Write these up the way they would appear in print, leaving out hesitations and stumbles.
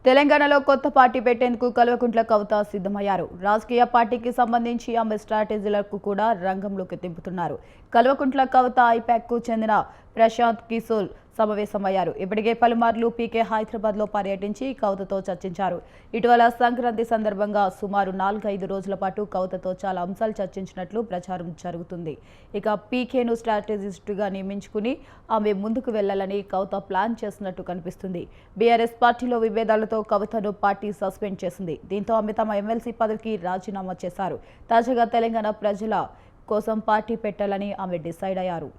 తెలంగాణలో కొత్త పార్టీ పెట్టేందుకు కల్వకుంట్ల కవిత సిద్ధమయ్యారు. రాజకీయ పార్టీకి సంబంధించి ఆమె స్ట్రాటజీలకు కూడా రంగంలోకి దింపుతున్నారు. కల్వకుంట్ల కవిత ఐపాక్కు చెందిన ప్రశాంత్ కిషోర్ సమావేశమయ్యారు. ఇప్పటికే పలుమార్లు పీకే హైదరాబాద్లో పర్యటించి కవితతో చర్చించారు. ఇటీవల సంక్రాంతి సందర్భంగా సుమారు 4-5 రోజుల పాటు కవితతో చాలా అంశాలు చర్చించినట్లు ప్రచారం జరుగుతుంది. ఇక పీకేను స్ట్రాటజిస్టుగా నియమించుకుని ఆమె ముందుకు వెళ్లాలని కవిత ప్లాన్ చేస్తున్నట్టు కనిపిస్తుంది. బీఆర్ఎస్ పార్టీలో విభేదాలతో కవితను పార్టీ సస్పెండ్ చేసింది. దీంతో ఆమె తమ ఎమ్మెల్సీ పదవికి రాజీనామా చేశారు. తాజాగా తెలంగాణ ప్రజల కోసం పార్టీ పెట్టాలని ఆమె డిసైడ్ అయ్యారు.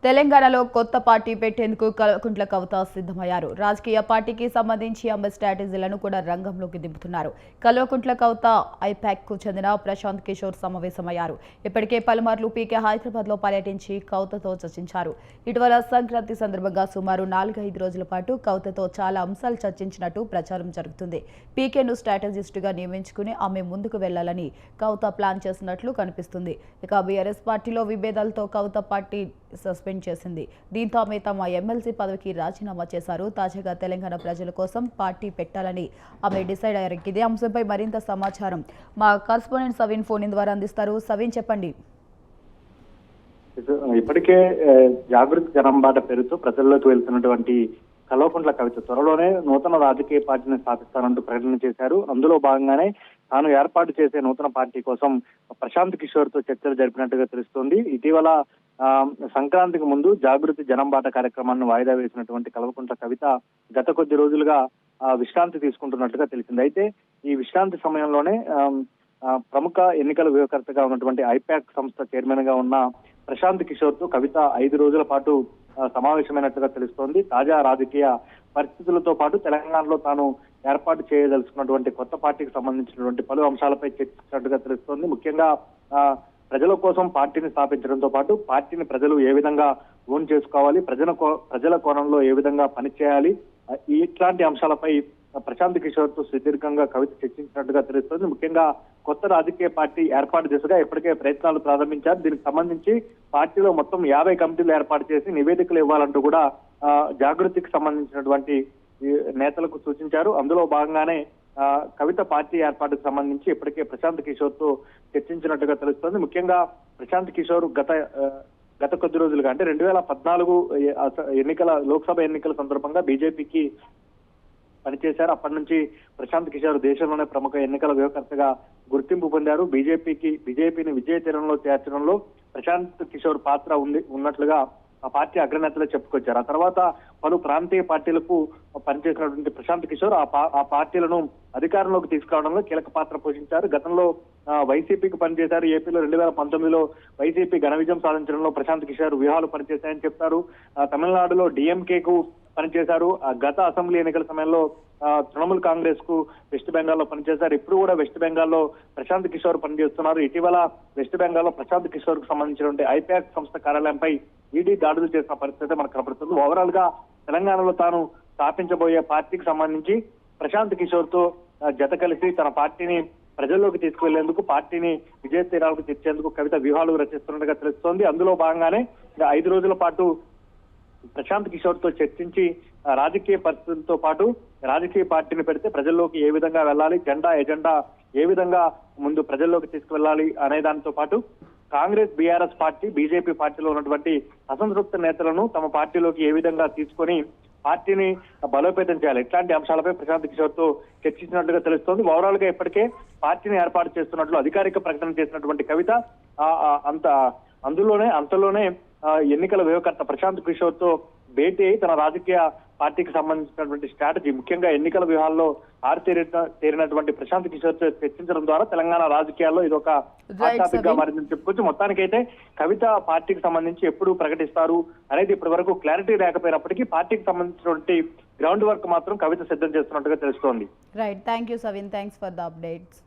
తెలంగాణలో కొత్త పార్టీ పెట్టేందుకు కల్వకుంట్ల కవిత సిద్ధమయ్యారు. రాజకీయ పార్టీకి సంబంధించి ఆమె స్ట్రాటజీలను కూడా రంగంలోకి దింపుతున్నారు. కల్వకుంట్ల కవిత ఐపాక్కు చెందిన ప్రశాంత్ కిషోర్ సమావేశమయ్యారు. ఇప్పటికే పలుమార్లు పీకే హైదరాబాద్లో పర్యటించి కవితతో చర్చించారు. ఇటీవల సంక్రాంతి సందర్భంగా సుమారు 4-5 రోజుల పాటు కవితతో చాలా అంశాలు చర్చించినట్టు ప్రచారం జరుగుతుంది. పీకేను స్ట్రాటజిస్టుగా నియమించుకుని ఆమె ముందుకు వెళ్లాలని కవిత ప్లాన్ చేస్తున్నట్లు కనిపిస్తుంది. ఇక బీఆర్ఎస్ పార్టీలో విభేదాలతో కవిత పార్టీ సస్పెండ్ చేసింది. దీంతో ఆమె తమ ఎమ్మెల్సీ పదవికి రాజీనామా చేశారు. తాజాగా తెలంగాణ ప్రజల కోసం పార్టీ పెట్టాలని ఆమె డిసైడ్ అయ్యారు. ఇదే అంశంపై మరింత సమాచారం మా కరెస్పాండెంట్ సవిన్ ఫోన్ ద్వారా అందిస్తారు. సవిన్, చెప్పండి. ఇప్పటికే జాగృతి జనంబాట పేరుతో ప్రజల్లోకి వెళ్తున్నటువంటి కల్వకుంట్ల కవిత త్వరలోనే నూతన రాజకీయ పార్టీని స్థాపిస్తానంటూ ప్రకటన చేశారు. అందులో భాగంగానే తాను ఏర్పాటు చేసే నూతన పార్టీ కోసం ప్రశాంత్ కిషోర్ తో చర్చలు జరిపినట్టుగా తెలుస్తోంది. ఇటీవల సంక్రాంతికి ముందు జాగృతి జనంబాట కార్యక్రమాన్ని వాయిదా వేసినటువంటి కల్వకుంట్ల కవిత గత కొద్ది రోజులుగా విశ్రాంతి తీసుకుంటున్నట్టుగా తెలిసింది. అయితే ఈ విశ్రాంతి సమయంలోనే ప్రముఖ ఎన్నికల వ్యూహకర్తగా ఉన్నటువంటి ఐపాక్ సంస్థ చైర్మన్ గా ఉన్న ప్రశాంత్ కిషోర్ తో కవిత 5 రోజుల పాటు సమావేశమైనట్టుగా తెలుస్తోంది. తాజా రాజకీయ పరిస్థితులతో పాటు తెలంగాణలో తాను ఏర్పాటు చేయదలుచుకున్నటువంటి కొత్త పార్టీకి సంబంధించినటువంటి పలు అంశాలపై చర్చించినట్టుగా తెలుస్తోంది. ముఖ్యంగా ప్రజల కోసం పార్టీని స్థాపించడంతో పాటు పార్టీని ప్రజలు ఏ విధంగా ఓన్ చేసుకోవాలి, ప్రజల కోణంలో ఏ విధంగా పనిచేయాలి, ఇట్లాంటి అంశాలపై ప్రశాంత్ కిషోర్ తో సుదీర్ఘంగా కవిత చర్చించినట్టుగా తెలుస్తోంది. ముఖ్యంగా కొత్త రాజకీయ పార్టీ ఏర్పాటు దిశగా ఇప్పటికే ప్రయత్నాలు ప్రారంభించారు. దీనికి సంబంధించి పార్టీలో మొత్తం 50 కమిటీలు ఏర్పాటు చేసి నివేదికలు ఇవ్వాలంటూ కూడా జాగృతికి సంబంధించినటువంటి నేతలకు సూచించారు. అందులో భాగంగానే కవిత పార్టీ ఏర్పాటుకు సంబంధించి ఇప్పటికే ప్రశాంత్ కిషోర్ తో చర్చించినట్టుగా తెలుస్తోంది. ముఖ్యంగా ప్రశాంత్ కిషోర్ గత కొద్ది రోజులుగా అంటే 2014 లోక్సభ ఎన్నికల సందర్భంగా బీజేపీకి పనిచేశారు. అప్పటి నుంచి ప్రశాంత్ కిషోర్ దేశంలోనే ప్రముఖ ఎన్నికల వ్యూహకర్తగా గుర్తింపు పొందారు. బీజేపీని విజయ తీరంలో చేర్చడంలో ప్రశాంత్ కిషోర్ పాత్ర ఉన్నట్లుగా ఆ పార్టీ అగ్రనేతలు చెప్పుకొచ్చారు. ఆ తర్వాత పలు ప్రాంతీయ పార్టీలకు పనిచేసినటువంటి ప్రశాంత్ కిషోర్ ఆ పార్టీలను అధికారంలోకి తీసుకురావడంలో కీలక పాత్ర పోషించారు. గతంలో వైసీపీకి పనిచేశారు. ఏపీలో 2019లో వైసీపీ ఘన విజయం సాధించడంలో ప్రశాంత్ కిషోర్ వ్యూహాలు పనిచేశాయని చెప్తారు. తమిళనాడులో డిఎంకేకు పనిచేశారు. గత అసెంబ్లీ ఎన్నికల సమయంలో తృణమూల్ కాంగ్రెస్ కు వెస్ట్ బెంగాల్లో పనిచేశారు. ఇప్పుడు కూడా వెస్ట్ బెంగాల్లో ప్రశాంత్ కిషోర్ పనిచేస్తున్నారు. ఇటీవల వెస్ట్ బెంగాల్లో ప్రశాంత్ కిషోర్ కు సంబంధించినటువంటి ఐపాక్ సంస్థ కార్యాలయంపై ఈడీ దాడులు చేసిన పరిస్థితి మనకు కనపడుతుంది. ఓవరాల్ గా తెలంగాణలో తాను స్థాపించబోయే పార్టీకి సంబంధించి ప్రశాంత్ కిషోర్ తో జత కలిసి తన పార్టీని ప్రజల్లోకి తీసుకువెళ్లేందుకు, పార్టీని విజయ తీరాలకు తెచ్చేందుకు కవిత వ్యూహాలు రచిస్తున్నట్టుగా తెలుస్తోంది. అందులో భాగంగానే 5 రోజుల పాటు ప్రశాంత్ కిషోర్ తో చర్చించి రాజకీయ పరిస్థితులతో పాటు రాజకీయ పార్టీని పెడితే ప్రజల్లోకి ఏ విధంగా వెళ్ళాలి, ఎజెండా ఏ విధంగా ముందు ప్రజల్లోకి తీసుకువెళ్ళాలి అనే దానితో పాటు కాంగ్రెస్, బీఆర్ఎస్ పార్టీ, బీజేపీ పార్టీలో ఉన్నటువంటి అసంతృప్త నేతలను తమ పార్టీలోకి ఏ విధంగా తీసుకొని పార్టీని బలోపేతం చేయాలి, ఇట్లాంటి అంశాలపై ప్రశాంత్ కిషోర్ తో చర్చించినట్లుగా తెలుస్తోంది. ఓవరాల్ గా ఇప్పటికే పార్టీని ఏర్పాటు చేస్తున్నట్లు అధికారిక ప్రకటన చేసినటువంటి కవిత అంతలోనే ఎన్నికల వ్యూహకర్త ప్రశాంత్ కిషోర్ తో భేటీ అయి తన రాజకీయ పార్టీకి సంబంధించినటువంటి స్ట్రాటజీ, ముఖ్యంగా ఎన్నికల వ్యూహాల్లో తేరినటువంటి ప్రశాంత్ కిషోర్ తో చర్చించడం ద్వారా తెలంగాణ రాజకీయాల్లో ఇది ఒక హాట్ టాపిక్ గా మారిందని చెప్పుకోవచ్చు. మొత్తానికైతే కవిత పార్టీకి సంబంధించి ఎప్పుడు ప్రకటిస్తారు అనేది ఇప్పటి వరకు క్లారిటీ లేకపోయినప్పటికీ పార్టీకి సంబంధించినటువంటి గ్రౌండ్ వర్క్ మాత్రం కవిత సిద్ధం చేస్తున్నట్టుగా తెలుస్తోంది. Right, thank you సవిన్, thanks for the updates.